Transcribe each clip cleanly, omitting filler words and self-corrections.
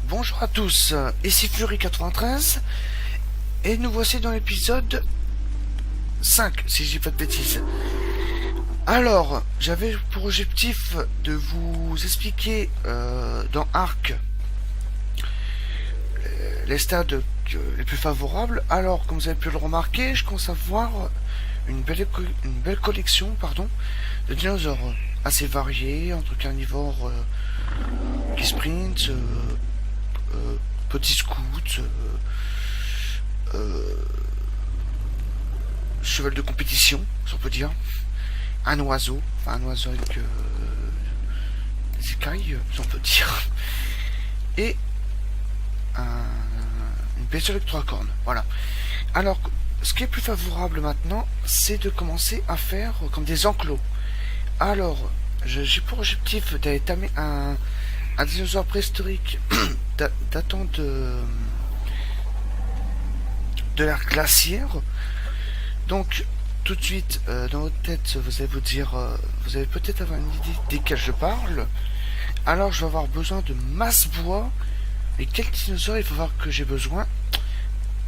Bonjour à tous, ici Fury93 et nous voici dans l'épisode 5 si je dis pas de bêtises. Alors, j'avais pour objectif de vous expliquer dans Ark les stades les plus favorables. Alors, comme vous avez pu le remarquer, je commence à voir une belle collection de dinosaures assez variés, entre carnivores qui sprintent, petits scouts, cheval de compétition, si on peut dire, un oiseau avec des écailles, si on peut dire, et une bestiole avec 3 cornes. Voilà. Alors, ce qui est plus favorable maintenant, c'est de commencer à faire comme des enclos. Alors, j'ai pour objectif d'étamer un dinosaure préhistorique datant de l'ère glaciaire. Donc, tout de suite, dans votre tête, vous allez vous dire, vous allez peut-être avoir une idée desquels je parle. Alors, je vais avoir besoin de masse bois. Et quel dinosaure il faut voir que j'ai besoin?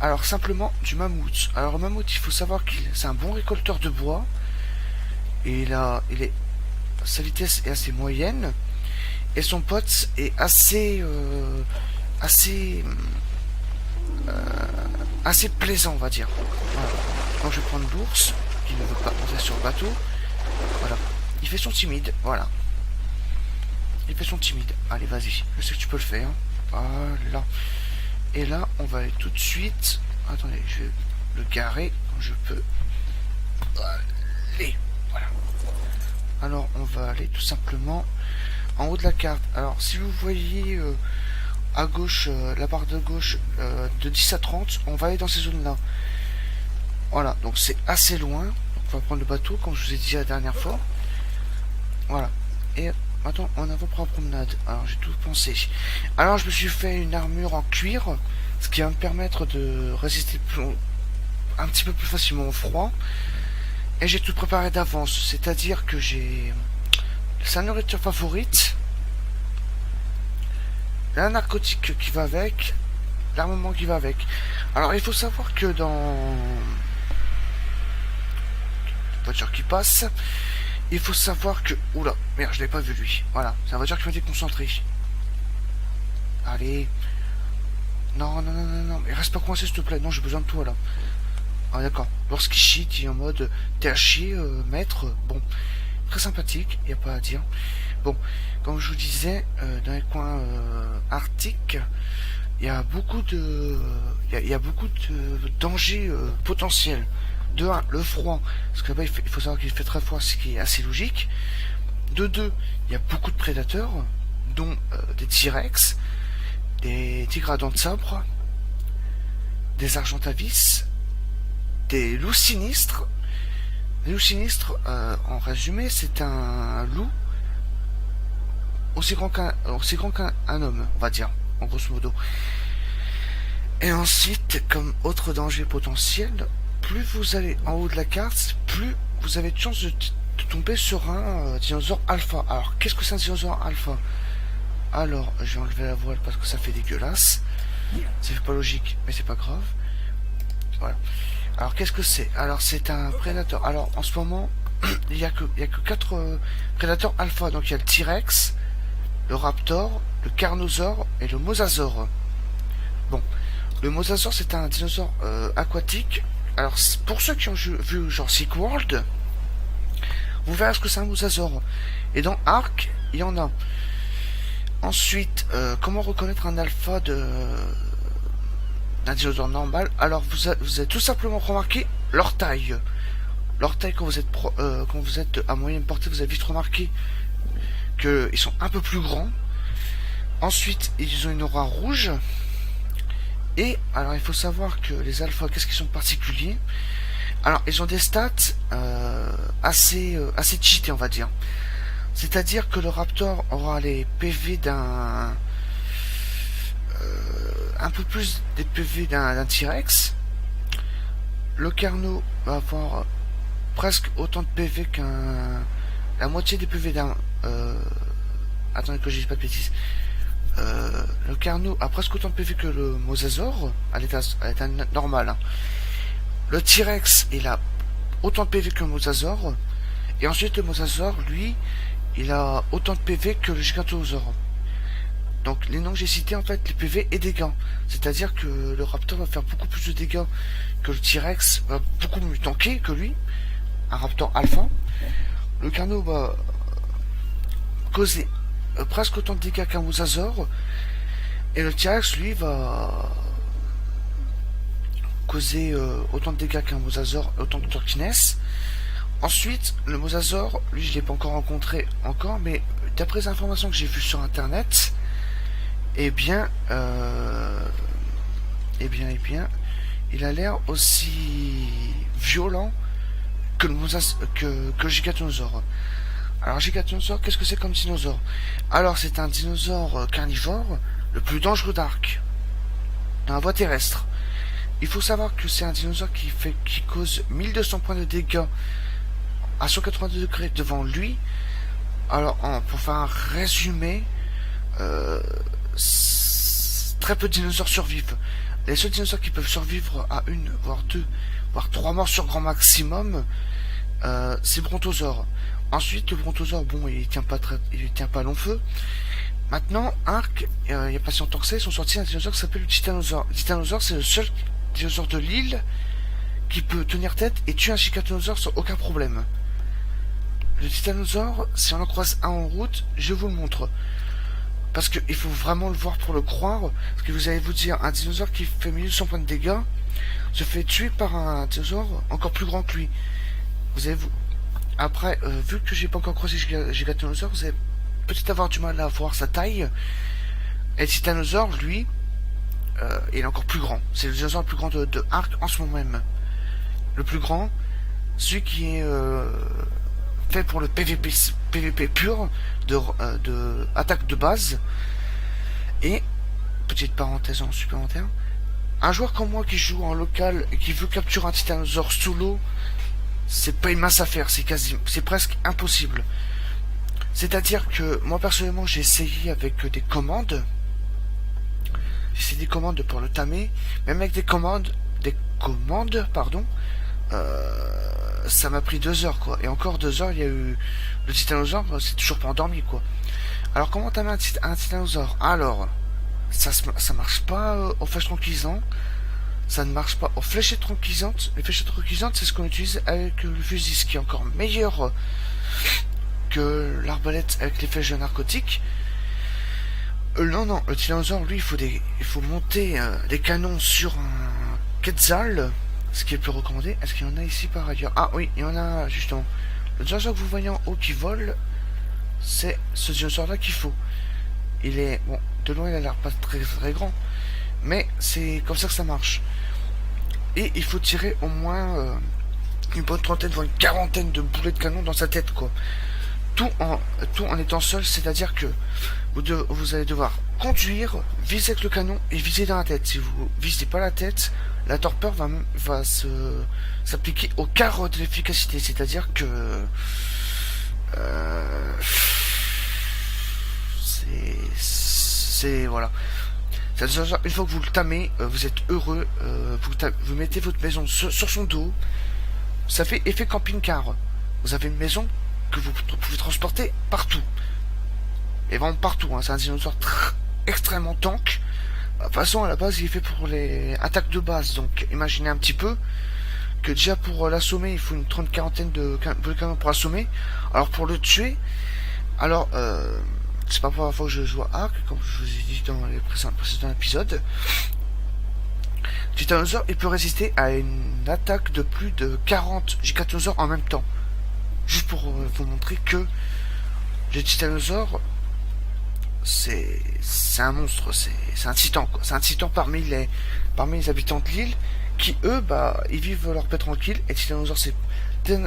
Alors, simplement du mammouth. Alors, le mammouth, il faut savoir qu'il c'est un bon récolteur de bois. Et sa vitesse est assez moyenne. Et son pote est assez plaisant, on va dire. Voilà. Donc je vais prendre l'ours, qui ne veut pas monter sur le bateau. Voilà. Il fait son timide, voilà. Il fait son timide. Allez, vas-y, je sais que tu peux le faire. Voilà. Et là, on va aller tout de suite. Attendez, je vais le garer comme je peux. Allez, voilà. Alors, on va aller tout simplement en haut de la carte. Alors, si vous voyez à gauche, la barre de gauche, de 10 à 30, on va aller dans ces zones-là. Voilà, donc c'est assez loin. Donc, on va prendre le bateau, comme je vous ai dit la dernière fois. Voilà. Et maintenant, on avant pour la promenade. Alors, j'ai tout pensé. Alors, je me suis fait une armure en cuir, ce qui va me permettre de résister un petit peu plus facilement au froid. Et j'ai tout préparé d'avance, c'est-à-dire que j'ai sa nourriture favorite, la narcotique qui va avec, l'armement qui va avec. Alors il faut savoir que dans la voiture qui passe, il faut savoir que... Oula, merde, je l'ai pas vu lui. Voilà, c'est la voiture qui m'a déconcentré. Allez. Non, non, non, non, non, mais reste pas coincé s'il te plaît. Non, j'ai besoin de toi là. Ah d'accord, lorsqu'il chie, il est en mode t'es à chier, maître. Bon, très sympathique, il n'y a pas à dire. Bon, comme je vous disais, dans les coins arctiques, il y a beaucoup de dangers potentiels. De 1, le froid, parce que là-bas il faut savoir qu'il fait très froid, ce qui est assez logique. De 2, il y a beaucoup de prédateurs, dont des T-Rex, des tigres à dents de sabre, des argentavis, des loups sinistres. Les loups sinistres, en résumé, c'est un loup aussi grand qu'un homme, on va dire, en grosso modo. Et ensuite, comme autre danger potentiel, plus vous allez en haut de la carte, plus vous avez de chances de tomber sur un dinosaure alpha. Alors, qu'est-ce que c'est un dinosaure alpha? Alors, j'ai enlevé la voile parce que ça fait dégueulasse. Ça fait pas logique, mais c'est pas grave. Voilà. Alors qu'est-ce que c'est? Alors c'est un prédateur. Alors en ce moment, il y a que 4 prédateurs alpha. Donc il y a le T-Rex, le Raptor, le Carnosaure et le Mosasaure. Bon, le Mosasaure c'est un dinosaure aquatique. Alors pour ceux qui ont vu genre SeaWorld, vous verrez ce que c'est un Mosasaure. Et dans Ark, il y en a. Ensuite, comment reconnaître un alpha d'un dinosaure normal? Alors vous avez tout simplement remarqué leur taille. Leur taille quand vous êtes à moyenne portée, vous avez vite remarqué qu'ils sont un peu plus grands. Ensuite, ils ont une aura rouge. Et alors il faut savoir que les alphas, qu'est-ce qu'ils sont particuliers? Alors ils ont des stats assez cheatés, on va dire. C'est-à-dire que le Raptor aura les PV d'un un peu plus des PV d'un T-Rex. Le Carno va avoir presque autant de PV la moitié des PV d'un attendez que je dise pas de bêtises. le Carno a presque autant de PV que le Mosasaur, à l'état normal. Hein. Le T-Rex, il a autant de PV que le Mosasaur. Et ensuite, le Mosasaur, lui, il a autant de PV que le Giganosaure. Donc, les noms que j'ai cités, en fait, les PV et dégâts. C'est-à-dire que le Raptor va faire beaucoup plus de dégâts que le T-Rex, va beaucoup mieux tanker que lui. Un Raptor alpha. Le Carno va causer presque autant de dégâts qu'un Mosasaur. Et le T-Rex, lui, va causer autant de dégâts qu'un Mosasaur, autant de torquiness. Ensuite, le Mosasaur, lui, je l'ai pas encore rencontré mais d'après les informations que j'ai vues sur internet, eh bien, il a l'air aussi violent que le Giganosaure. Alors, Giganosaure, qu'est-ce que c'est comme dinosaure? Alors, c'est un dinosaure carnivore, le plus dangereux d'Arc, dans la voie terrestre. Il faut savoir que c'est un dinosaure qui cause 1200 points de dégâts à 182 degrés devant lui. Alors, pour faire un résumé, très peu de dinosaures survivent. Les seuls dinosaures qui peuvent survivre à une, voire deux, voire trois morts sur grand maximum, c'est Brontosaure. Ensuite, le Brontosaure, bon, il tient pas long feu. Maintenant, Arc, il n'y a pas si longtemps que ça, ils sont sortis un dinosaure qui s'appelle le Titanosaure. Le Titanosaure, c'est le seul dinosaure de l'île qui peut tenir tête et tuer un Giganosaure sans aucun problème. Le Titanosaure, si on en croise un en route, je vous le montre. Parce qu'il faut vraiment le voir pour le croire. Parce que vous allez vous dire, un dinosaure qui fait 1200 points de dégâts se fait tuer par un dinosaure encore plus grand que lui. Après, vu que j'ai pas encore croisé Giganosaure, vous allez peut-être avoir du mal à voir sa taille. Et le Titanosaure, lui, il est encore plus grand. C'est le dinosaure le plus grand de Arc en ce moment même. Le plus grand, celui qui est fait pour le PVP pur de attaque de base. Et petite parenthèse en supplémentaire, un joueur comme moi qui joue en local et qui veut capturer un Titanosaure sous l'eau, c'est pas une mince affaire, c'est presque impossible. C'est-à-dire que moi personnellement j'ai essayé avec des commandes. J'ai essayé des commandes pour le tamer, même avec des commandes, pardon. Ça m'a pris 2 heures quoi. Et encore 2 heures, il y a eu le Titanosaure, c'est toujours pas endormi quoi. Alors comment tamer un Titanosaure? Alors, ça marche pas aux flèches tranquillisantes. Ça ne marche pas aux fléchettes tranquillisantes. Les fléchettes tranquillisantes, c'est ce qu'on utilise avec le fusil, ce qui est encore meilleur que l'arbalète avec les flèches narcotiques. Non, le Titanosaure, lui, il faut monter des canons sur un Quetzal, ce qui est le plus recommandé. Est-ce qu'il y en a ici par ailleurs? Ah oui, il y en a justement. Le dinosaure que vous voyez en haut qui vole, c'est ce dinosaure-là qu'il faut. Il est, bon, de loin il a l'air pas très grand, mais c'est comme ça que ça marche. Et il faut tirer au moins une bonne trentaine, voire une quarantaine de boulets de canon dans sa tête, quoi. Tout en étant seul, c'est-à-dire que vous allez devoir conduire, viser avec le canon et viser dans la tête. Si vous visez pas la tête, la torpeur va s'appliquer au quart de l'efficacité, c'est-à-dire que c'est voilà. Une fois que vous le tamez, vous êtes heureux, vous mettez votre maison sur son dos, ça fait effet camping-car. Vous avez une maison que vous pouvez transporter partout. Et vraiment partout, hein. C'est un dinosaure extrêmement tank. De toute façon, à la base, il est fait pour les attaques de base. Donc, imaginez un petit peu que déjà pour l'assommer, il faut une quarantaine de canons pour assommer. Alors, pour le tuer, alors, c'est pas la première fois que je joue à Arc, comme je vous ai dit dans les précédents épisodes. Titanosaure, il peut résister à une attaque de plus de 40 Giganosaures en même temps. Juste pour vous montrer que le Titanosaure, c'est un monstre, c'est un titan, quoi. C'est un titan parmi les habitants de l'île qui, eux, ils vivent leur paix tranquille. Et Titanosaure,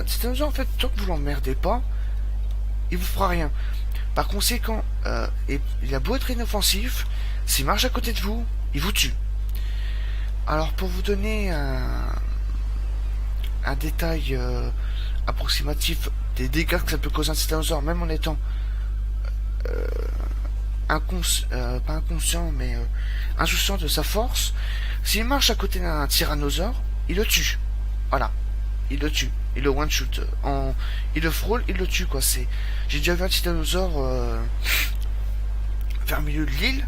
Titanosaure, en fait, tant que vous l'emmerdez pas, il vous fera rien. Par conséquent, il a beau être inoffensif, s'il marche à côté de vous, il vous tue. Alors, pour vous donner un détail approximatif des dégâts que ça peut causer un Titanosaure, même en étant pas inconscient, mais insouciant de sa force, s'il marche à côté d'un tyrannosaure, il le tue. Voilà, il le tue. Il le one shoot. Il le frôle, il le tue quoi. J'ai déjà vu un tyrannosaure vers le milieu de l'île.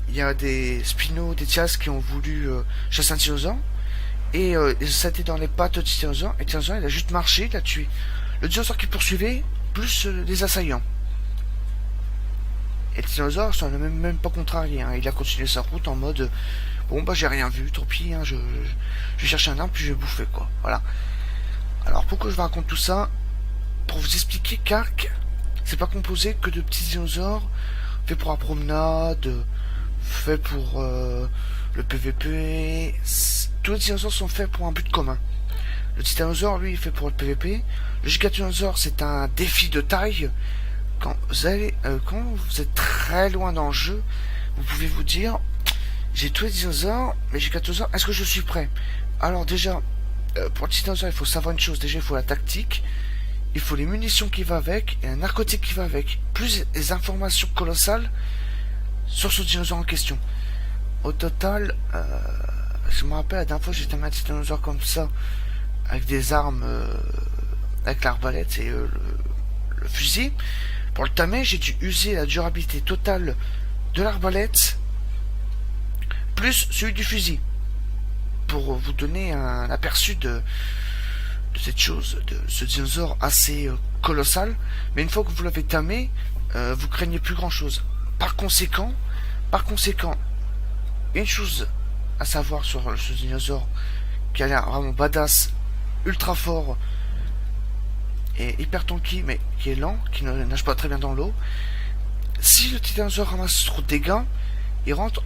Il y a des spinos, des tias qui ont voulu chasser un tyrannosaure. Et ça a été dans les pattes du tyrannosaure. Et le tyrannosaure il a juste marché, il a tué le dinosaure qui poursuivait, plus les assaillants. Et le tyrannosaure, ça n'a même pas contrarié. Hein. Il a continué sa route en mode bon bah j'ai rien vu, tant pis, hein, je vais chercher un arbre puis je vais bouffer quoi. Voilà. Alors pourquoi je vous raconte tout ça? Pour vous expliquer qu'Ark, c'est pas composé que de petits dinosaures faits pour la promenade, faits pour le PVP. Tous les dinosaures sont faits pour un but commun. Le titanosaure, lui, est fait pour le PVP. Le gigatinosaure, c'est un défi de taille. Quand vous êtes très loin dans le jeu, vous pouvez vous dire j'ai tous les dinosaures, mais gigatinosaure, est-ce que je suis prêt? Alors déjà, pour le titanosaure, il faut savoir une chose. Déjà, il faut la tactique, il faut les munitions qui vont avec, et un narcotique qui va avec. Plus les informations colossales sur ce dinosaure en question. Au total, je me rappelle la dernière fois que j'étais un titanosaure comme ça, avec des armes, avec l'arbalète et le fusil. Pour le tamer, j'ai dû user la durabilité totale de l'arbalète plus celui du fusil pour vous donner un aperçu de cette chose, de ce dinosaure assez colossal. Mais une fois que vous l'avez tamé, vous craignez plus grand chose. Par conséquent, une chose à savoir sur ce dinosaure qui a l'air vraiment badass, ultra fort et hyper tanky, mais qui est lent, qui ne nage pas très bien dans l'eau. Si le tyrannosaure ramasse trop de dégâts, il rentre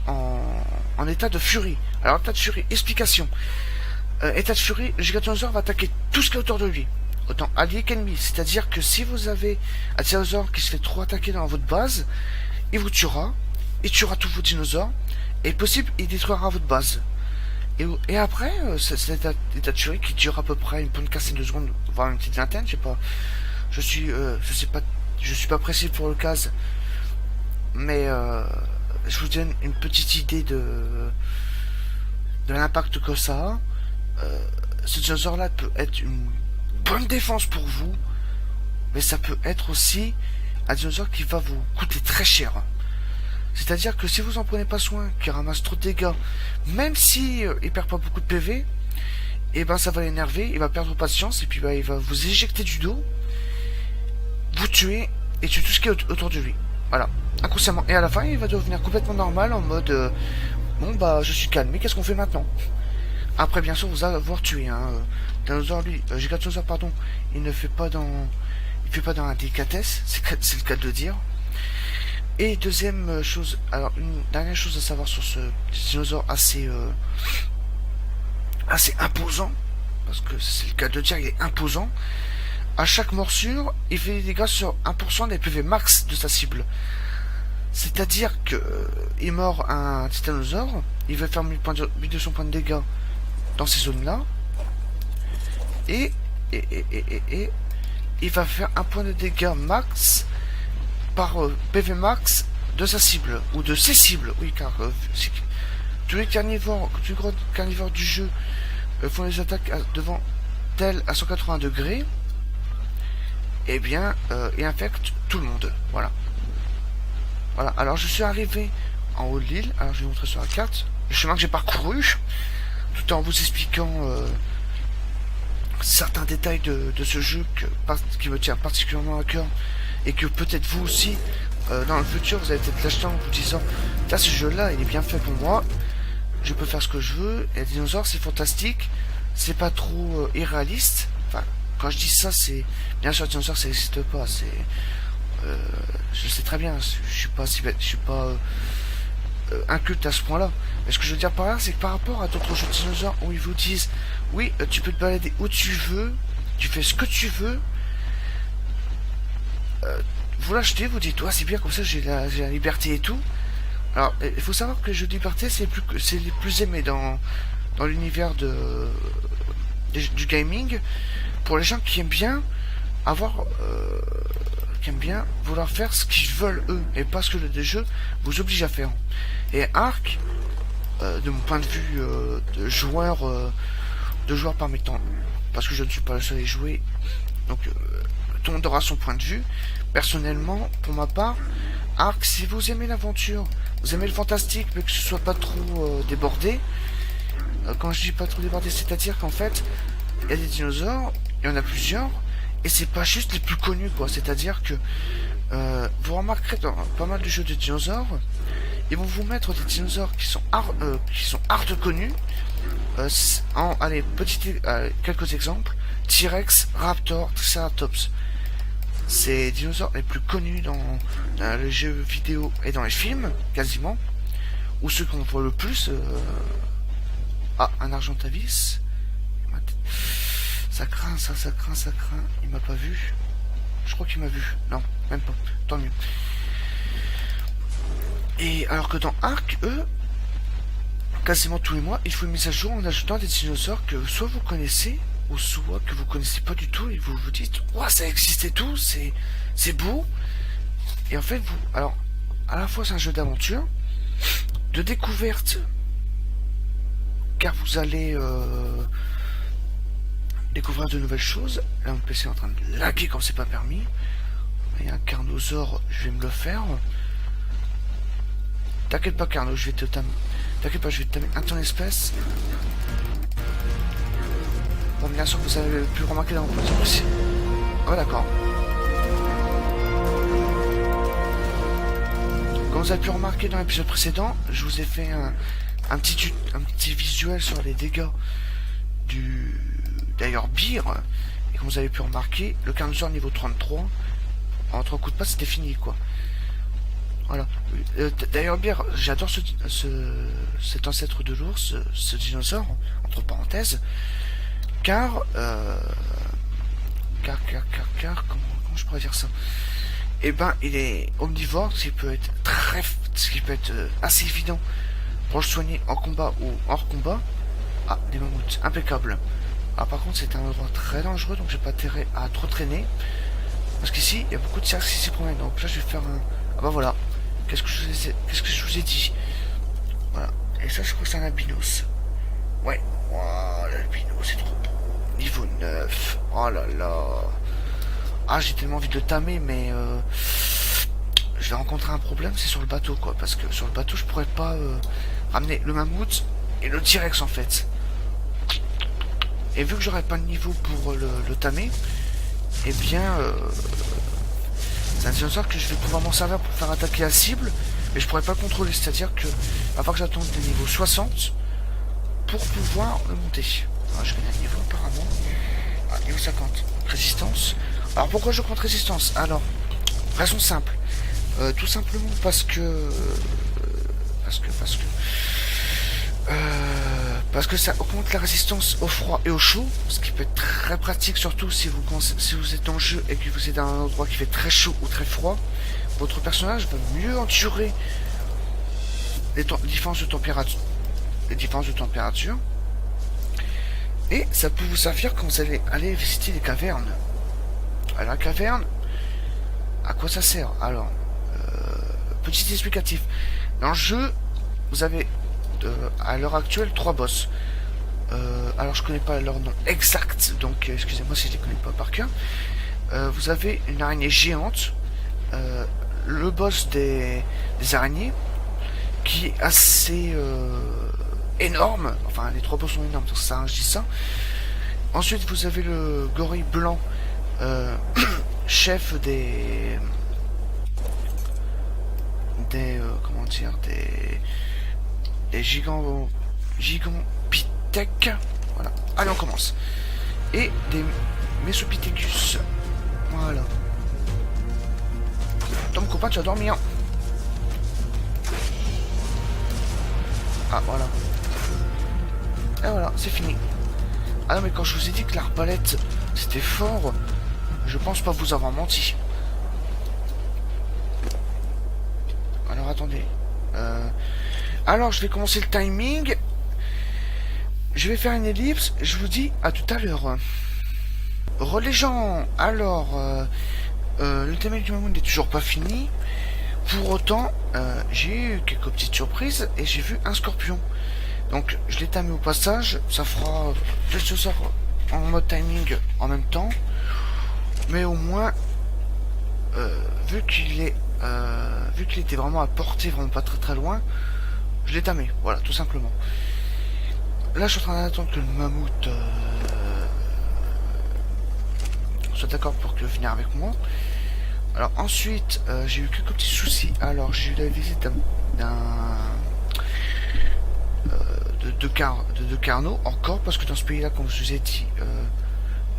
en état de furie. Alors état de furie, explication. État de furie, le gigatinosaure va attaquer tout ce qui est autour de lui, autant allié qu'ennemi. C'est-à-dire que si vous avez un tyrannosaure qui se fait trop attaquer dans votre base, il vous tuera, il tuera tous vos dinosaures, et possible, il détruira votre base. Et après, c'est l'état de furie qui dure à peu près une bonne quinzaine de secondes, voire une petite vingtaine, je sais pas. Je suis pas précis pour le cas, mais je vous donne une petite idée de l'impact que ça a. Ce dinosaure-là peut être une bonne défense pour vous, mais ça peut être aussi un dinosaure qui va vous coûter très cher. C'est-à-dire que si vous en prenez pas soin, qu'il ramasse trop de dégâts, même si il perd pas beaucoup de PV, et ben ça va l'énerver, il va perdre patience, et puis il va vous éjecter du dos, vous tuer, et tuer tout ce qui est autour de lui. Voilà, inconsciemment. Et à la fin, il va devenir complètement normal, en mode bon bah je suis calme, mais qu'est-ce qu'on fait maintenant? Après bien sûr vous avoir tué, hein. Gigatinosaure, pardon, il fait pas dans la délicatesse, c'est le cas de le dire. Et deuxième chose, alors une dernière chose à savoir sur ce dinosaure assez imposant, parce que c'est le cas de dire, il est imposant. À chaque morsure, il fait des dégâts sur 1% des PV max de sa cible. C'est-à-dire que il mord un titanosaure, il va faire 1200 points de dégâts dans ces zones-là, et il va faire un point de dégâts max par PV max de sa cible, ou de ses cibles, oui, car tous les carnivores du jeu font des attaques devant tel à 180 degrés, et bien, et infectent tout le monde, voilà. Voilà, alors je suis arrivé en haut de l'île, alors je vais vous montrer sur la carte, le chemin que j'ai parcouru, tout en vous expliquant certains détails de ce jeu qui me tient particulièrement à cœur, et que peut-être vous aussi, dans le futur, vous allez peut-être l'acheter en vous disant là, ce jeu-là, il est bien fait pour moi, je peux faire ce que je veux, et les dinosaures, c'est fantastique, c'est pas trop irréaliste. Enfin, quand je dis ça, c'est bien sûr, les dinosaures, ça n'existe pas, je sais très bien, je suis pas inculte à ce point-là. Mais ce que je veux dire par là, c'est que par rapport à d'autres jeux de dinosaures où ils vous disent oui, tu peux te balader où tu veux, tu fais ce que tu veux, vous l'achetez, vous dites, c'est bien, comme ça j'ai la liberté et tout. Alors, il faut savoir que les jeux de liberté, c'est les plus aimés dans l'univers du gaming, pour les gens qui aiment bien avoir Ark aime bien vouloir faire ce qu'ils veulent eux, et pas ce que le jeu vous oblige à faire. Et Ark, de mon point de vue de joueur parmi tant, parce que je ne suis pas le seul à y jouer, donc tout le monde aura son point de vue. Personnellement, pour ma part, Ark, si vous aimez l'aventure, vous aimez le fantastique, mais que ce soit pas trop débordé, quand je dis pas trop débordé, c'est-à-dire qu'en fait, il y a des dinosaures, il y en a plusieurs, et c'est pas juste les plus connus, quoi. C'est-à-dire que vous remarquerez dans pas mal de jeux de dinosaures, ils vont vous mettre des dinosaures qui sont hard connus. Allez, quelques exemples: T-Rex, Raptor, Triceratops. C'est les dinosaures les plus connus dans les jeux vidéo et dans les films, quasiment. Ou ceux qu'on voit le plus. Ah, un Argentavis. Ça craint, ça craint. Il m'a pas vu. Je crois qu'il m'a vu. Non, même pas. Tant mieux. Et alors que dans Ark, eux, quasiment tous les mois, il faut une mise à jour en ajoutant des dinosaures que soit vous connaissez, ou soit que vous connaissez pas du tout, et vous vous dites, ouah, ça existe et tout, c'est beau. Et en fait, alors, à la fois c'est un jeu d'aventure, de découverte, car vous allez découvrir de nouvelles choses. Là, mon PC est en train de laguer comme c'est pas permis. Il y a un carnosaure, je vais me le faire. T'inquiète pas, Carno, je vais te tamer. T'inquiète pas, je vais te tamer un ton espèce. Bon, bien sûr que vous avez pu remarquer dans le poisson aussi. Oh, d'accord. Comme vous avez pu remarquer dans l'épisode précédent, je vous ai fait un petit visuel sur les dégâts d'ailleurs Beer. Et comme vous avez pu remarquer, le carnosaure niveau 33, en 3 coups de patte, c'était fini, quoi. Voilà. D'ailleurs, Beer, j'adore cet ancêtre de l'ours, ce dinosaure, entre parenthèses, car comment je pourrais dire ça? Eh ben, il est omnivore, ce qui peut être assez évident pour le soigner en combat ou hors combat. Ah, des mammouths, impeccable. Ah, par contre, c'est un endroit très dangereux, donc j'ai pas intérêt à trop traîner, parce qu'ici, il y a beaucoup de cercles qui s'y promènent. Donc là, je vais faire un... Ah bah voilà. Qu'est-ce que je vous ai dit? Voilà. Et ça, je crois que c'est un albinos. Ouais. Oh, l'albinos, c'est trop beau. Niveau 9. Oh là là. Ah, j'ai tellement envie de le tamer, mais je vais rencontrer un problème, c'est sur le bateau, quoi. Parce que sur le bateau, je pourrais pas ramener le mammouth et le T-Rex, en fait. Et vu que j'aurais pas le niveau pour le tamer, eh bien... c'est un dinosaure que je vais pouvoir m'en servir pour faire attaquer la cible, mais je pourrais pas le contrôler, c'est-à-dire que il va falloir que j'attende des niveaux 60 pour pouvoir le monter. Ah, je gagne un niveau apparemment. Ah, niveau 50. Résistance. Alors pourquoi je compte résistance? Alors, raison simple. Tout simplement parce que ça augmente la résistance au froid et au chaud, ce qui peut être très pratique, surtout si vous êtes dans le jeu et que vous êtes dans un endroit qui fait très chaud ou très froid. Votre personnage va mieux endurer les différences de température. Et ça peut vous servir quand vous allez aller visiter les cavernes. Alors la caverne, à quoi ça sert? Alors, petit explicatif. Dans le jeu, vous avez à l'heure actuelle 3 boss. Alors je connais pas leur nom exact, donc excusez-moi si je les connais pas par cœur. Vous avez une araignée géante, le boss des araignées, qui est assez énorme. Enfin, les 3 boss sont énormes, donc ça, je dis ça. Ensuite, vous avez le gorille blanc, chef des comment dire, des gigantopithèques. Voilà. Allez, on commence. Et des Mesopithecus. Voilà. Tom copain, tu vas dormir. Ah, voilà. Et voilà, c'est fini. Ah non, mais quand je vous ai dit que l'arbalète c'était fort, je pense pas vous avoir menti. Alors attendez. Alors je vais commencer le timing. Je vais faire une ellipse. Je vous dis à tout à l'heure. Les gens. Alors Le thème du mammouth n'est toujours pas fini. Pour autant, j'ai eu quelques petites surprises et j'ai vu un scorpion. Donc je l'ai tamé au passage, ça fera deux sorts en mode timing en même temps. Mais au moins, vu qu'il était vraiment à portée, vraiment pas très très loin, je l'ai tamé, voilà, tout simplement. Là, je suis en train d'attendre que le mammouth soit d'accord pour venir avec moi. Alors ensuite, j'ai eu quelques petits soucis. Alors j'ai eu la visite de Carnot, encore, parce que dans ce pays-là, comme je vous ai dit,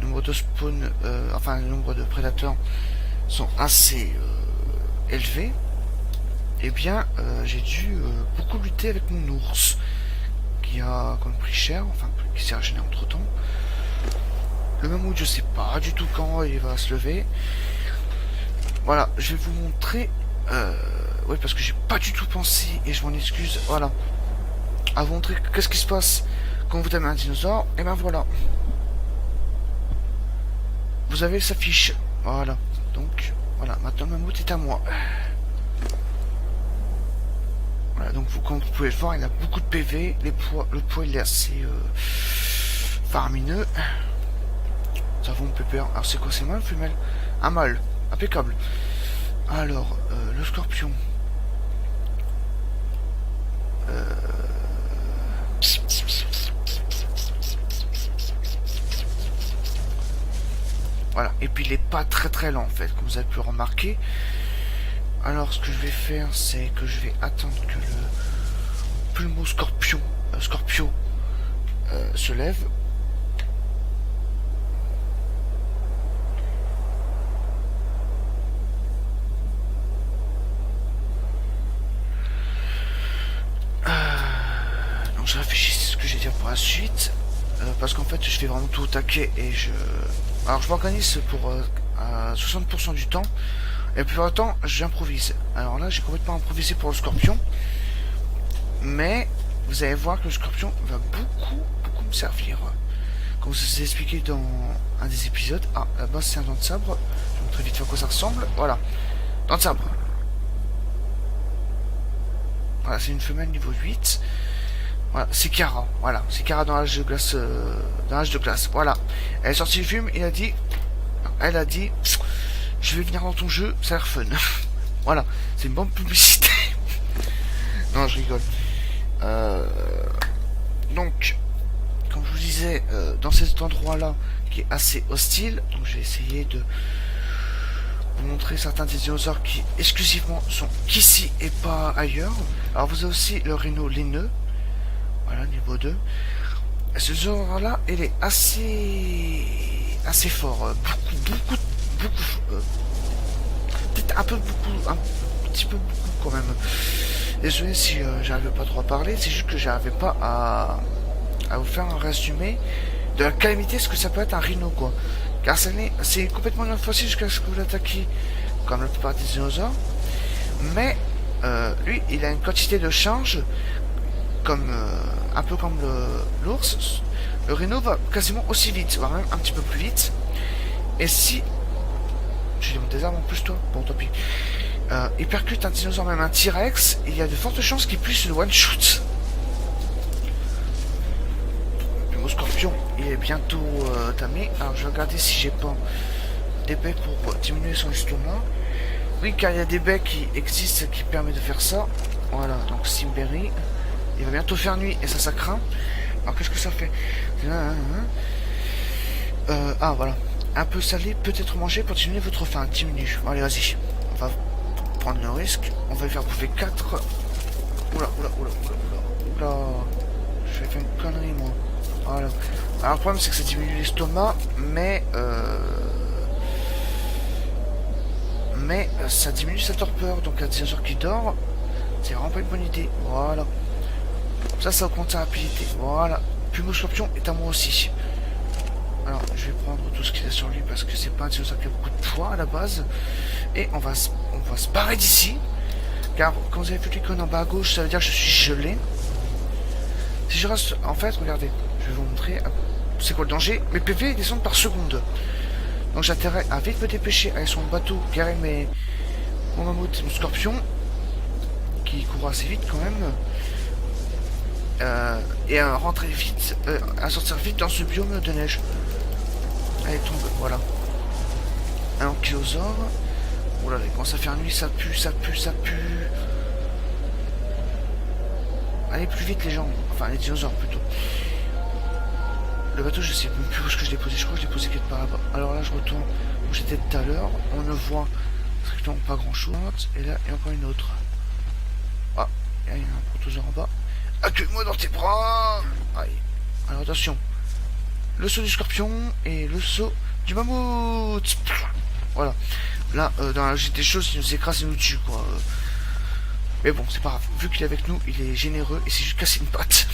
le nombre de spawn, enfin le nombre de prédateurs sont assez élevés. Et bien, j'ai dû beaucoup lutter avec mon ours, qui a quand même pris cher, enfin qui s'est régénéré entre temps. Le mammouth, je sais pas du tout quand il va se lever. Voilà, je vais vous montrer. Oui, parce que j'ai pas du tout pensé et je m'en excuse. Voilà, à vous montrer qu'est-ce qui se passe quand vous tamez un dinosaure. Et ben voilà, vous avez sa fiche. Voilà, donc voilà, maintenant le mammouth est à moi. Voilà, donc comme vous pouvez le voir, il a beaucoup de PV. Le poids il est assez faramineux. Ça vaut mon pépère. Alors c'est quoi, c'est mâle ou femelle? Un mâle, impeccable. Alors, le scorpion. Voilà, et puis il est pas très très lent en fait, comme vous avez pu remarquer. Alors ce que je vais faire, c'est que je vais attendre que le pulmo scorpio se lève. Donc je réfléchis ce que je vais dire pour la suite. Parce qu'en fait je fais vraiment tout au taquet et alors je m'organise pour à 60% du temps. Et puis le temps j'improvise. Alors là j'ai complètement improvisé pour le scorpion. Mais vous allez voir que le scorpion va beaucoup me servir. Comme je vous ai expliqué dans un des épisodes. Ah, là-bas c'est un dent de sabre. Je vais vous montrer vite fait à quoi ça ressemble. Voilà. Dent de sabre. Voilà, c'est une femelle niveau 8. Voilà, c'est Kara. Voilà, c'est Kara dans l'âge de glace. Dans l'âge de glace. Voilà. Elle est sortie du film, elle a dit, je vais venir dans ton jeu, ça a l'air fun. Voilà, c'est une bonne publicité. Non, je rigole. Donc, comme je vous disais, dans cet endroit-là, qui est assez hostile, donc j'ai essayé de vous montrer certains des dinosaures qui exclusivement sont qu'ici et pas ailleurs. Alors vous avez aussi le rhino laineux. Voilà, niveau 2. Ce dinosaure-là, il est assez fort. Beaucoup. Peut-être un petit peu beaucoup quand même. Désolé si j'arrivais pas trop à parler, c'est juste que j'arrivais pas à vous faire un résumé de la calamité, ce que ça peut être un rhino, quoi. Car c'est complètement inoffensif jusqu'à ce que vous l'attaquiez, comme la plupart des dinosaures. Mais lui, il a une quantité de charge, comme un peu comme l'ours. Le rhino va quasiment aussi vite, voire même un petit peu plus vite. Et si... Tu démontes des armes en plus, toi? Bon, tant pis. Il percute un dinosaure, même un T-Rex, il y a de fortes chances qu'il puisse le one-shoot. Le scorpion, il est bientôt tamé. Alors, je vais regarder si j'ai pas des baies pour diminuer son estomac. Oui, car il y a des baies qui existent qui permettent de faire ça. Voilà, donc Simberry. Il va bientôt faire nuit et ça craint. Alors, qu'est-ce que ça fait? Ah, voilà. Un peu salé, peut-être manger pour diminuer votre faim. Diminue. Allez, vas-y. On va prendre le risque. On va lui faire bouffer 4. Oula. Je vais faire une connerie, moi. Voilà. Alors, le problème, c'est que ça diminue l'estomac, mais ça diminue sa torpeur. Donc, un dinosaure qui dort, c'est vraiment pas une bonne idée. Voilà. Ça augmente sa rapidité. Voilà. Puis mon scorpion est à moi aussi. Alors, je vais prendre tout ce qu'il y a sur lui parce que c'est pas un dinosaure qui a beaucoup de poids à la base. Et on va se barrer d'ici. Car, quand vous avez vu l'icône en bas à gauche, ça veut dire que je suis gelé. Si je reste... En fait, regardez, je vais vous montrer... C'est quoi le danger? Mes PV descendent par seconde. Donc j'ai intérêt à vite me dépêcher avec son bateau, garer mon mammouth et mon scorpion, qui court assez vite quand même. Et à rentrer vite, à sortir vite dans ce biome de neige. Allez, tombe, voilà. Un ankylosaure. Oh là là, il commence à faire nuit, ça pue, ça pue, ça pue. Allez plus vite les gens, enfin les dinosaures plutôt. Le bateau, je sais même plus où est-ce que je l'ai posé, je crois que je l'ai posé quelque part là-bas. Alors là, je retourne où j'étais tout à l'heure, on ne voit strictement pas grand-chose. Et là, il y a encore une autre. Ah, il y a un protosaure en bas. Accueille-moi dans tes bras. Aïe. Alors attention, le saut du scorpion et le saut du mammouth. Voilà. Là, dans la logique des choses, il nous écrase et nous tue, quoi. Mais bon, c'est pas grave. Vu qu'il est avec nous, il est généreux et c'est juste casser une patte.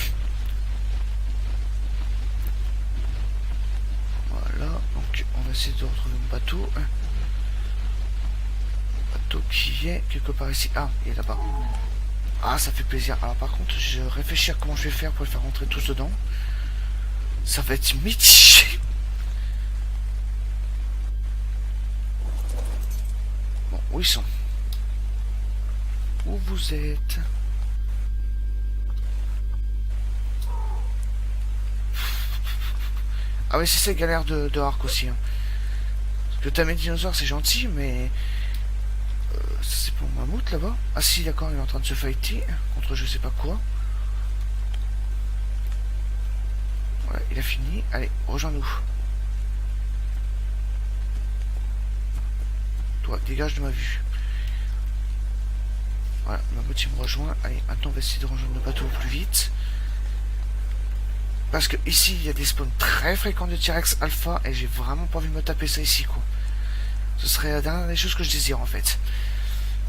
Voilà. Donc, on va essayer de retrouver mon bateau. Bateau qui est quelque part ici. Ah, il est là-bas. Ah, ça fait plaisir. Alors, par contre, je réfléchis à comment je vais faire pour les faire rentrer tous dedans. Ça va être mitigé. Bon, où ils sont? Où vous êtes? Ah oui, c'est ça, galère de arc aussi. Hein. Parce que t'as mes dinosaures, c'est gentil, mais... c'est pour mammouth là-bas. Ah si, d'accord, il est en train de se fighter contre je sais pas quoi. Ouais, il a fini. Allez, rejoins-nous. Toi, dégage de ma vue. Voilà, mammouth il me rejoint. Allez, maintenant on va essayer de rejoindre le bateau au plus vite. Parce que ici, il y a des spawns très fréquents de T-Rex alpha et j'ai vraiment pas envie de me taper ça ici, quoi. Ce serait la dernière des choses que je désire, en fait.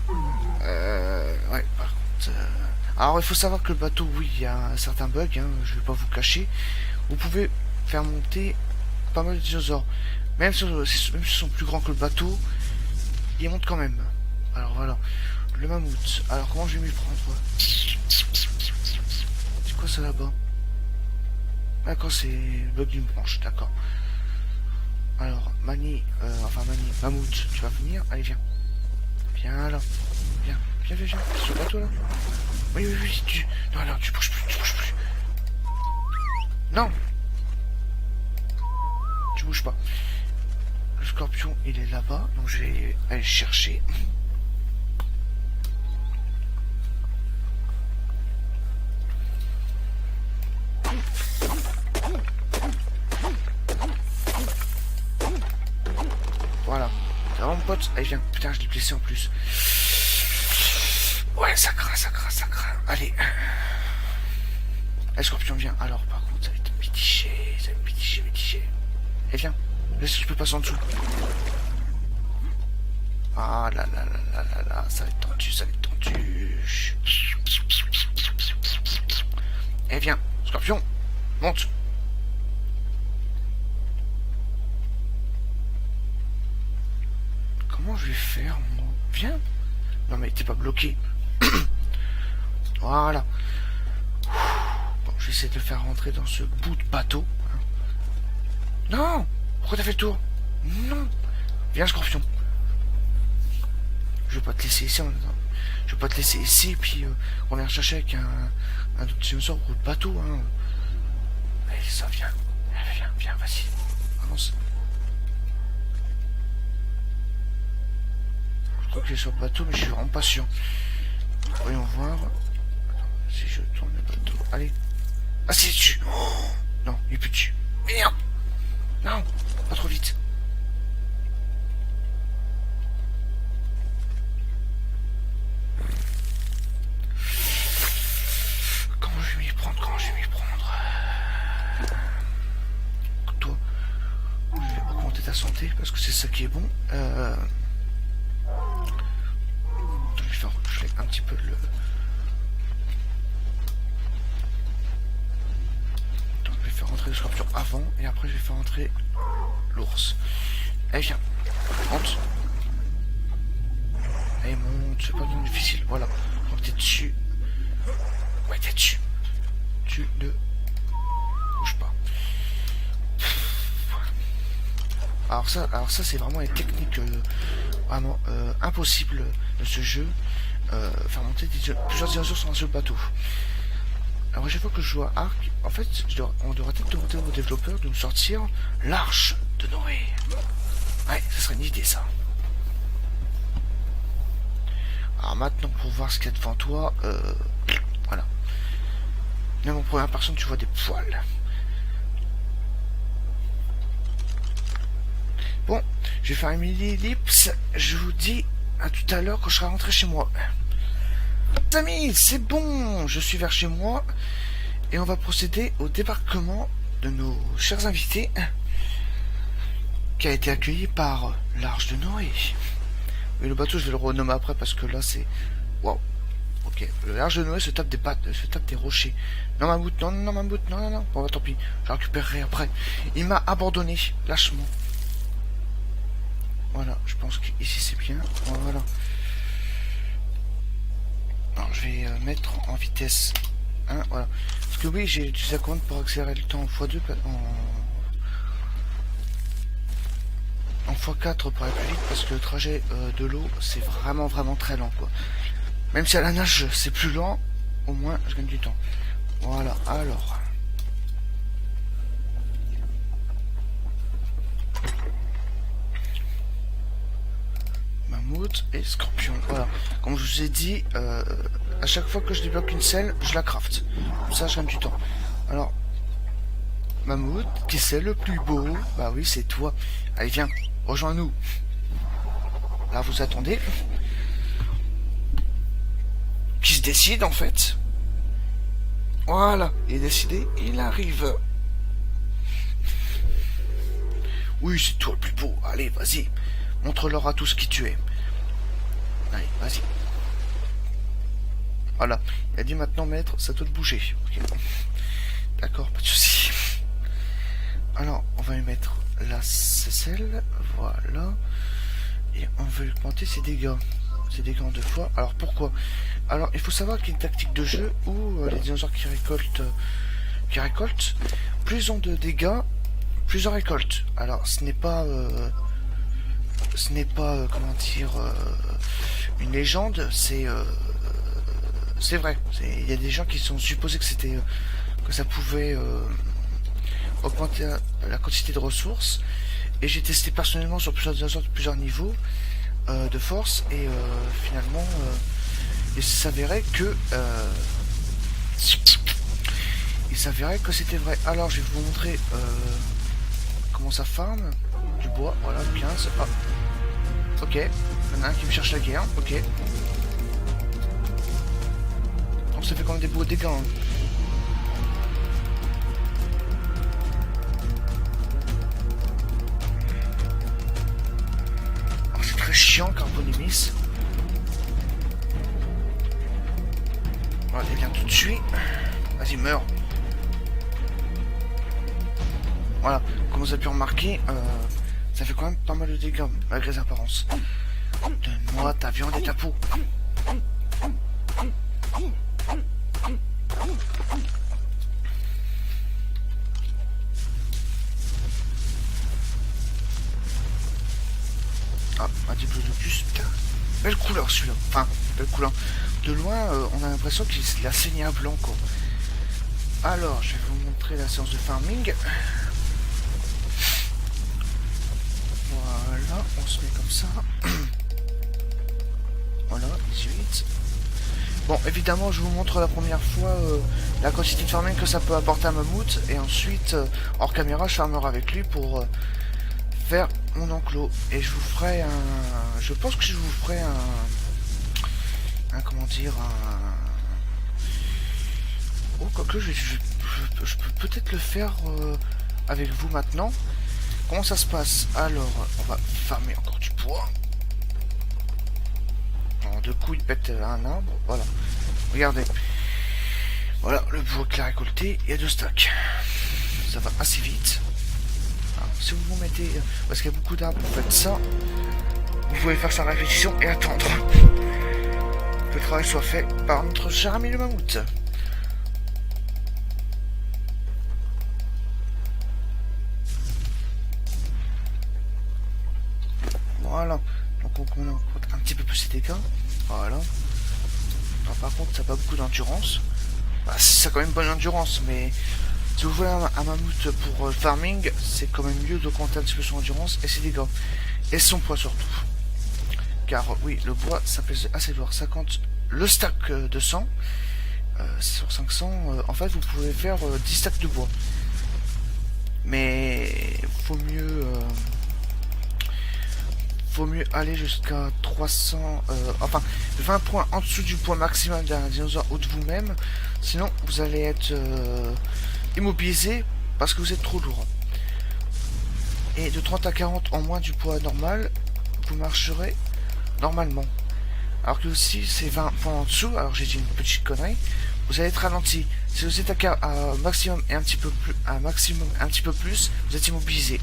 Ouais, par contre... Alors, il faut savoir que le bateau, oui, il y a un certain bug, hein, je vais pas vous cacher. Vous pouvez faire monter pas mal de dinosaures. Même si ils sont plus grands que le bateau, ils montent quand même. Alors, voilà. Le mammouth. Alors, comment je vais m'y prendre? C'est quoi ça là-bas? D'accord, c'est le bug d'une branche, d'accord. Alors, mammouth, tu vas venir? Allez, viens. Viens là. Viens, viens, viens, viens. Sur le bateau là. Oui, oui, oui, tu... Non, non, tu bouges plus, tu bouges plus. Non. Tu bouges pas. Le scorpion, il est là-bas, donc je vais aller le chercher. Voilà. Ça va mon pote? Allez viens. Putain, je l'ai blessé en plus. Ouais, ça craint, ça craint, ça craint. Allez. Le scorpion vient. Alors par contre, ça va être mitigé. Ça va être mitigé, mitigé. Eh viens. Laisse que je peux passer en dessous. Ah là là là là là là. Ça va être tendu, ça va être tendu. Eh viens. Scorpion. Monte. Comment je vais faire, moi? Viens. Non mais t'es pas bloqué. Voilà. Bon, je vais essayer de le faire rentrer dans ce bout de bateau. Non. Pourquoi t'as fait le tour? Non. Viens, scorpion. Je vais pas te laisser ici. Je vais pas te laisser ici, puis on vient chercher avec un autre dinosaure pour le bateau. Hein. Allez, ça vient. Viens, viens, vas-y. Avance. Je crois qu'il est sur le bateau, mais je suis vraiment pas sûr. Voyons voir. Si je tourne le bateau. Allez. Ah, c'est dessus. Oh non, il est plus dessus. Merde. Non, pas trop vite. Comment je vais m'y prendre? Comment je vais m'y prendre? Toi, je vais augmenter ta santé parce que c'est ça qui est bon. Je vais un petit peu le... Attends, je vais faire rentrer le scorpion avant et après je vais faire rentrer l'ours. Allez viens, monte. Allez monte, c'est pas trop difficile, voilà. Donc t'es dessus. Ouais t'es dessus. Tu ne bouges pas. Ah Alors ça c'est vraiment une technique vraiment impossible de ce jeu. Faire monter plusieurs dinosaures sur un seul bateau. Alors à chaque fois que je joue à Ark, en fait, on devrait peut-être demander aux développeurs de nous sortir l'arche de Noé. Ouais, ça serait une idée ça. Alors maintenant, pour voir ce qu'il y a devant toi, voilà. Même en première personne, tu vois des poils. Bon, je vais faire une mini-ellipse. Je vous dis à tout à l'heure quand je serai rentré chez moi. Les amis, c'est bon, je suis vers chez moi. Et on va procéder au débarquement de nos chers invités, qui a été accueilli par l'Arche de Noé. Mais le bateau, je vais le renommer après parce que là, c'est... Waouh. Ok, l'Arche de Noé se tape des rochers. Non, Mammouth, non, Mammouth, non. Bon, bah, tant pis, je récupérerai après. Il m'a abandonné, lâchement. Voilà, je pense qu'ici c'est bien. Voilà. Alors, je vais mettre en vitesse 1, voilà. Parce que oui, j'ai utilisé la commande pour accélérer le temps en x2, en x4 pour aller plus vite, parce que le trajet de l'eau, c'est vraiment très lent, quoi. Même si à la nage, c'est plus lent, au moins, je gagne du temps. Voilà, alors... Mammouth et scorpion, voilà. Comme je vous ai dit, à chaque fois que je débloque une selle, je la craft. Comme ça, je gagne du temps. Alors, Mammouth, qui c'est le plus beau? Bah oui, c'est toi. Allez, viens, rejoins-nous. Là, vous attendez. Qui se décide, en fait. Voilà, il est décidé, il arrive. Oui, c'est toi le plus beau. Allez, vas-y. Montre-leur à tous qui tu es. Allez, vas-y. Voilà. Il a dit maintenant, maître, ça doit te bouger. Okay. D'accord, pas de soucis. Alors, on va lui mettre la selle. Voilà. Et on va lui augmenter ses dégâts. Ses dégâts en 2 fois. Alors, pourquoi? Alors, il faut savoir qu'il y a une tactique de jeu où les dinosaures qui récoltent, plus ils ont de dégâts, plus on récolte. Alors, ce n'est pas... comment dire, une légende, c'est vrai. Il y a des gens qui sont supposés que c'était que ça pouvait augmenter la quantité de ressources, et j'ai testé personnellement sur plusieurs niveaux de force, et finalement il s'avérait que c'était vrai. Alors je vais vous montrer comment ça farme du bois. Voilà, 15. Ah. Ok, il y en a un qui me cherche la guerre. Ok. Donc ça fait quand même des beaux dégâts. Hein. Alors c'est très chiant, Carbonimis. Voilà, il vient tout de suite. Vas-y, meurs. Voilà, comme vous avez pu remarquer, ça fait quand même pas mal de dégâts, malgré les apparences. Donne-moi ta viande et ta peau. Ah, un diplodocus, putain. Belle couleur celui-là. Enfin, belle couleur. De loin, on a l'impression qu'il a saigné à blanc, quoi. Alors, je vais vous montrer la séance de farming. Voilà, on se met comme ça. Voilà, 18. Bon, évidemment, je vous montre la première fois la quantité de farming que ça peut apporter à Mammouth. Et ensuite, hors caméra, je farmerai avec lui pour faire mon enclos. Et je vous ferai un... Je pense que je vous ferai un comment dire, un... Oh, quoique, je peux peut-être le faire avec vous maintenant. Comment ça se passe? Alors, on va farmer encore du bois. Alors, de coup, il pète un arbre. Voilà. Regardez. Voilà, le bois qu'il a récolté. Il y a 2 stocks. Ça va assez vite. Alors, si vous vous mettez... Parce qu'il y a beaucoup d'arbres, vous faites ça. Vous pouvez faire sa réflexion et attendre que le travail soit fait par notre cher ami le mammouth. on augmente un petit peu plus ses dégâts. Voilà. Alors, par contre, ça n'a pas beaucoup d'endurance. Bah, ça a quand même une bonne endurance, mais si vous voulez un mammouth pour farming, c'est quand même mieux d'augmenter un petit peu son endurance et ses dégâts. Et son poids surtout. Car oui, le bois, ça pèse assez lourd. 50, le stack de 100, sur 500, en fait, vous pouvez faire 10 stacks de bois. Mais faut mieux aller jusqu'à 300, enfin 20 points en dessous du poids maximum d'un dinosaure ou de vous-même, sinon vous allez être immobilisé parce que vous êtes trop lourd. Et de 30 à 40 en moins du poids normal, vous marcherez normalement. Alors que aussi c'est 20 points en dessous, alors j'ai dit une petite connerie, vous allez être ralenti. Si vous êtes à maximum et un petit peu plus, à maximum un petit peu plus, vous êtes immobilisé.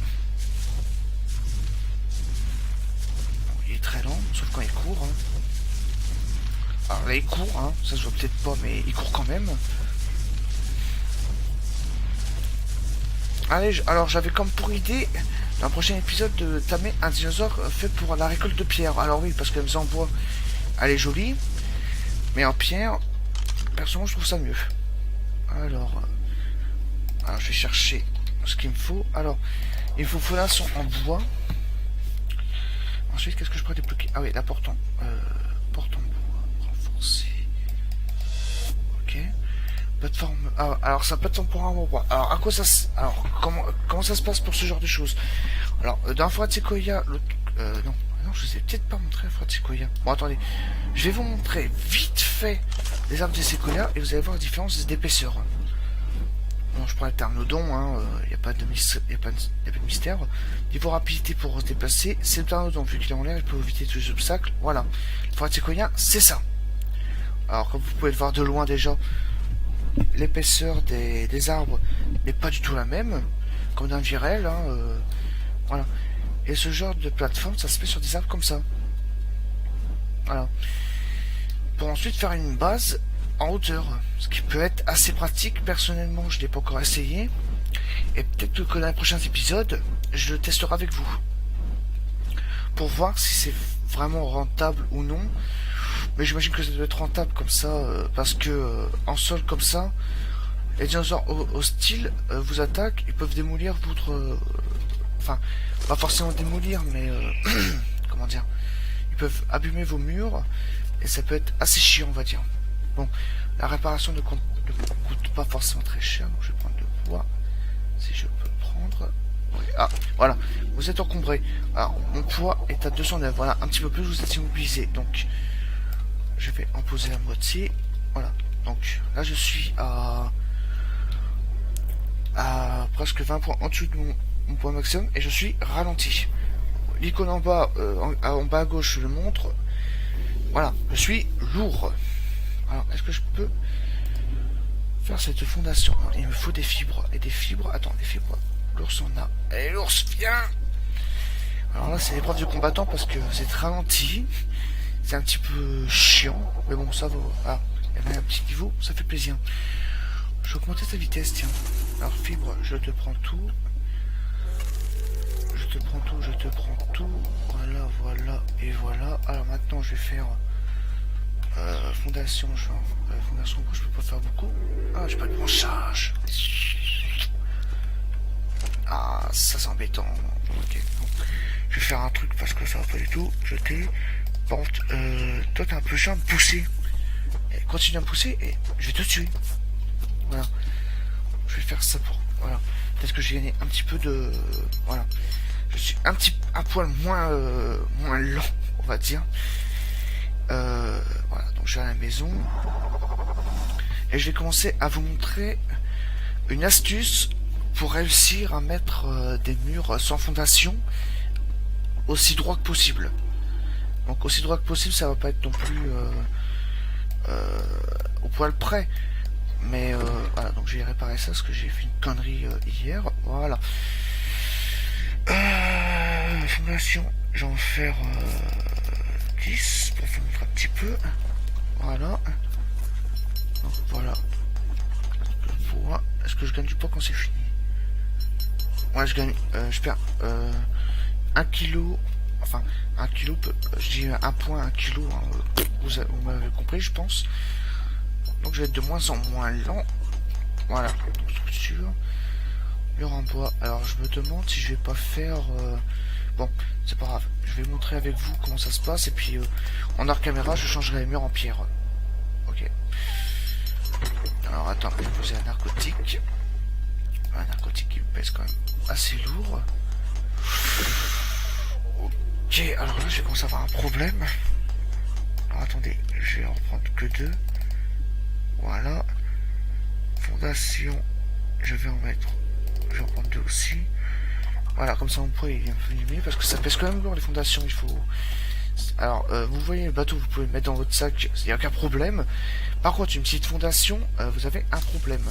Il est très lent, sauf quand il court. Hein. Alors là il court, hein, ça se voit peut-être pas, mais il court quand même. Allez, alors j'avais comme pour idée, dans le prochain épisode, de tamer un dinosaure fait pour la récolte de pierre. Alors oui, parce qu'elle me en bois, elle est jolie, mais en pierre, personnellement je trouve ça mieux. Alors je vais chercher ce qu'il me faut. Alors, il me faut fondation en bois. Ensuite, qu'est-ce que je pourrais débloquer? Ah oui, la porte en bois, renforcé. Ok. Plateforme. Ah, alors ça plateforme pour un bois. Alors à quoi ça alors comment ça se passe pour ce genre de choses? Alors dans la forêt de Sequoia, non, je vous ai peut-être pas montré la forêt de Sequoia. Bon attendez, je vais vous montrer vite fait les arbres de Sequoia et vous allez voir la différence d'épaisseur. Bon, je prends le Pteranodon, hein, y a pas de mystère. Niveau rapidité pour se déplacer, c'est le Pteranodon, vu qu'il est en l'air, il peut éviter tous les obstacles. Voilà. La forêt de Sequoia, c'est ça. Alors comme vous pouvez le voir de loin déjà, l'épaisseur des arbres n'est pas du tout la même, comme dans Virel, hein, voilà. Et ce genre de plateforme, ça se fait sur des arbres comme ça. Voilà. Pour ensuite faire une base en hauteur, ce qui peut être assez pratique. Personnellement, je l'ai pas encore essayé, et peut-être que dans les prochains épisodes, je le testerai avec vous, pour voir si c'est vraiment rentable ou non. Mais j'imagine que ça doit être rentable comme ça, parce que en sol comme ça, les dinosaures hostiles vous attaquent, ils peuvent démolir votre... enfin, pas forcément démolir, mais... comment dire, ils peuvent abîmer vos murs, et ça peut être assez chiant, on va dire. Bon, la réparation ne coûte pas forcément très cher, donc je vais prendre le bois, si je peux prendre... Oui. Ah, voilà, vous êtes encombré. Alors, mon poids est à 209, voilà, un petit peu plus, vous êtes immobilisé, donc... je vais en poser la moitié. Voilà. Donc là je suis à presque 20 points en dessous de mon point maximum et je suis ralenti. L'icône en bas, en bas à gauche je le montre. Voilà, je suis lourd. Alors est-ce que je peux faire cette fondation? Alors, il me faut des fibres. Et des fibres. Attends, des fibres. L'ours en a. Et l'ours, viens. Alors là c'est l'épreuve du combattant parce que c'est ralenti. C'est un petit peu chiant, mais bon, ça va. Ah, il y avait un petit niveau, ça fait plaisir. Je vais augmenter ta vitesse, tiens. Alors, fibre, je te prends tout. Je te prends tout, je te prends tout. Voilà, voilà, et voilà. Alors maintenant, je vais faire fondation, genre. Fondation, je peux pas faire beaucoup. Ah, j'ai pas de branchage. Ah, ça c'est embêtant. Ok, bon. Je vais faire un truc parce que ça va pas du tout. Jeter. Bon, toi t'es un peu chiant de pousser. Et continue à me pousser et je vais te tuer. Voilà. Je vais faire ça pour... Voilà. Peut-être que j'ai gagné un petit peu de... Voilà. Je suis un poil moins lent, on va dire. Voilà, donc je vais à la maison. Et je vais commencer à vous montrer une astuce pour réussir à mettre des murs sans fondation aussi droit que possible. Donc aussi droit que possible, ça va pas être non plus au poil près. Mais voilà, donc j'ai réparé ça parce que j'ai fait une connerie hier. Voilà. Fondation, j'en vais faire 10 pour vous montrer un petit peu. Voilà. Donc voilà. Le poids. Est-ce que je gagne du poids quand c'est fini? Ouais, je gagne. Je perds 1 kg enfin, 1 kilo, je dis 1 point, 1 kilo, hein, vous m'avez compris, je pense. Donc je vais être de moins en moins lent. Voilà, donc structure, mur en bois. Alors je me demande si je vais pas faire... Bon, c'est pas grave, je vais montrer avec vous comment ça se passe, et puis en hors caméra, je changerai les murs en pierre. Ok. Alors attends, je vais poser un narcotique. Un narcotique qui me pèse quand même assez lourd. Ok, alors là je vais commencer à avoir un problème. Alors attendez, je vais en reprendre que 2. Voilà. Fondation, je vais en mettre. Je vais en prendre 2 aussi. Voilà, comme ça mon poids il est un peu diminué parce que ça pèse quand même lourd les fondations. Il faut. Alors, vous voyez le bateau, vous pouvez le mettre dans votre sac, il n'y a aucun problème. Par contre, une petite fondation, vous avez un problème.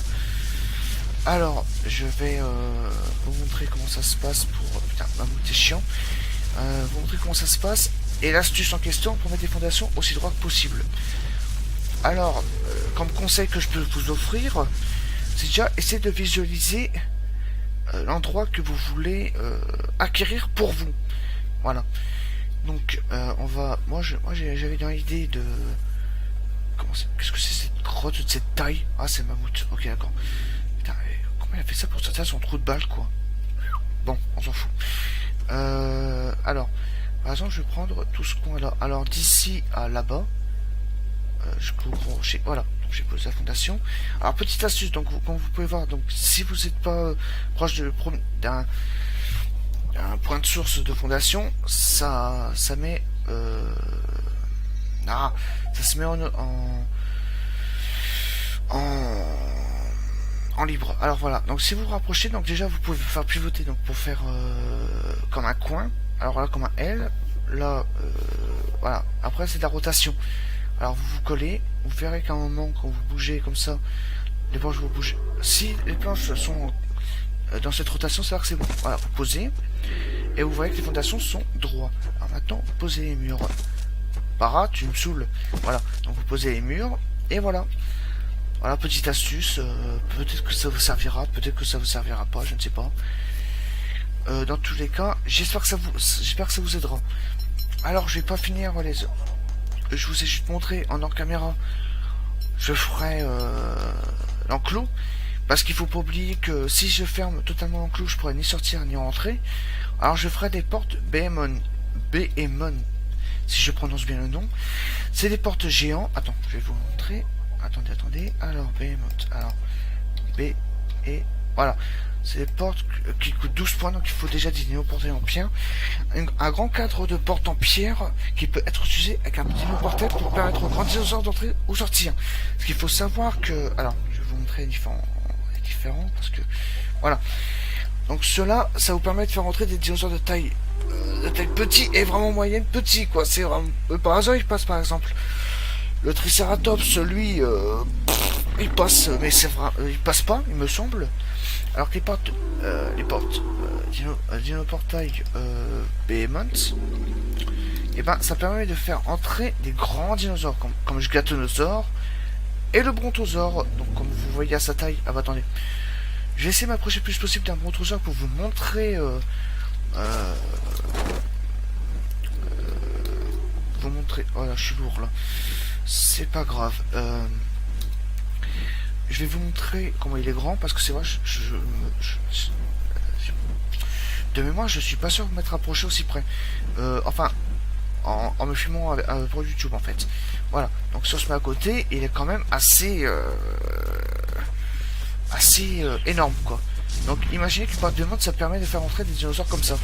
Alors, je vais vous montrer comment ça se passe pour... Putain, mammouth, c'est chiant. Vous montrer comment ça se passe. Et l'astuce en question pour mettre des fondations aussi droites que possible. Alors, comme conseil que je peux vous offrir, c'est déjà essayer de visualiser l'endroit que vous voulez acquérir pour vous. Voilà. Donc, on va... Moi, j'avais dans l'idée de... Qu'est-ce que c'est cette grotte de cette taille? Ah, c'est mammouth. Ok, d'accord. Putain, comment il a fait ça pour sortir son trou de balle, quoi? Bon, on s'en fout. Alors, par exemple, je vais prendre tout ce qu'on a là. Alors, d'ici à là-bas, je peux brancher. Voilà, donc j'ai posé la fondation. Alors, petite astuce, donc, comme vous pouvez voir, donc, si vous n'êtes pas proche d'un point de source de fondation, ça met... ça se met en libre. Alors voilà, donc si vous vous rapprochez, donc déjà vous pouvez faire pivoter donc pour faire comme un coin. Alors là comme un L, là voilà. Après c'est de la rotation. Alors vous vous collez, vous verrez qu'à un moment quand vous bougez comme ça, les planches vont bouger. Si les planches sont dans cette rotation, c'est-à-dire que c'est bon. Voilà, vous posez et vous voyez que les fondations sont droits. Alors maintenant vous posez les murs. Para, tu me saoules. Voilà, donc vous posez les murs et voilà. Voilà, petite astuce, peut-être que ça vous servira, peut-être que ça vous servira pas, je ne sais pas. Dans tous les cas, j'espère que ça vous aidera. Alors, je vais pas finir, voilà, je vous ai juste montré en hors caméra. Je ferai l'enclos, parce qu'il faut pas oublier que si je ferme totalement l'enclos, je pourrais ni sortir ni rentrer. Alors, je ferai des portes Behemoth, si je prononce bien le nom. C'est des portes géants. Attends, je vais vous montrer. Attendez. Alors, Behemoth. Alors, B et... Voilà. C'est des portes qui coûtent 12 points, donc il faut déjà des portails en pierre. Un grand cadre de porte en pierre qui peut être utilisé avec un petit portail pour permettre aux grands dinosaures d'entrer ou sortir. Parce qu'il faut savoir que... Alors, je vais vous montrer les différents parce que... Voilà. Donc cela, ça vous permet de faire entrer des dinosaures de taille petit et vraiment moyenne petit, quoi. C'est vraiment... Par hasard, il passe, par exemple. Le Triceratops, lui, il passe, mais c'est vrai, il passe pas, il me semble. Alors que les portes Dino Portail Behemoth, et ben, ça permet de faire entrer des grands dinosaures, comme le Giganosaure et le Brontosaure. Donc, comme vous voyez à sa taille... Ah bah, attendez. Je vais essayer de m'approcher le plus possible d'un Brontosaure pour vous montrer... vous montrer... Oh là, je suis lourd, là. C'est pas grave. Je vais vous montrer comment il est grand, parce que c'est vrai, de mémoire, je suis pas sûr de m'être approché aussi près. Enfin, en me filmant pour YouTube, en fait. Voilà. Donc, si on se met à côté, il est quand même assez énorme, quoi. Donc, imaginez qu'une porte de monde, ça permet de faire entrer des dinosaures comme ça.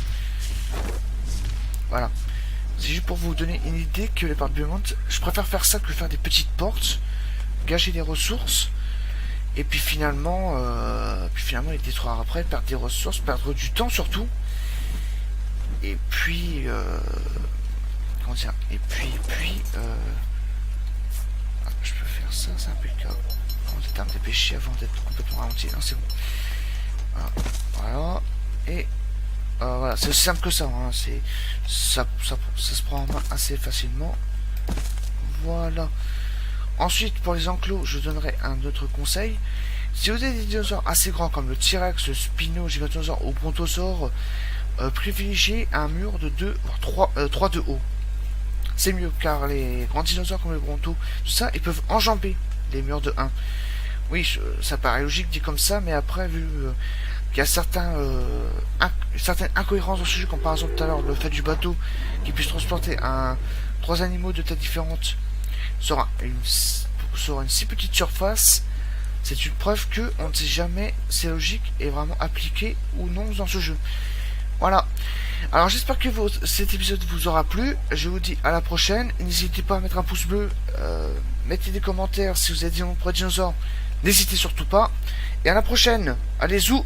Voilà. C'est juste pour vous donner une idée que les portes Behemoth, je préfère faire ça que faire des petites portes, gager des ressources, et puis finalement les détruire après, perdre des ressources, perdre du temps surtout. Et puis comment dire, je peux faire ça, c'est impeccable. On va terme dépêcher avant d'être complètement ralenti. Non, c'est bon. Voilà. Et voilà, c'est aussi simple que ça, hein. Ça se prend en main assez facilement. Voilà. Ensuite, pour les enclos, je donnerai un autre conseil. Si vous avez des dinosaures assez grands comme le T-Rex, le Spino, Giganosaure ou Brontosaure, privilégier un mur de 2 voire 3 de haut. C'est mieux car les grands dinosaures comme le bronto, tout ça, ils peuvent enjamber les murs de 1. Oui, ça paraît logique dit comme ça, mais après, vu qu'il y a certaines incohérences dans ce jeu, comme par exemple tout à l'heure le fait du bateau qui puisse transporter trois animaux de taille différente sur une si petite surface, c'est une preuve que on ne sait jamais si la logique est vraiment appliquée ou non dans ce jeu. Voilà. Alors j'espère que cet épisode vous aura plu. Je vous dis à la prochaine. N'hésitez pas à mettre un pouce bleu. Mettez des commentaires si vous avez dit mon pro dinosaure. N'hésitez surtout pas. Et à la prochaine. Allez, zou.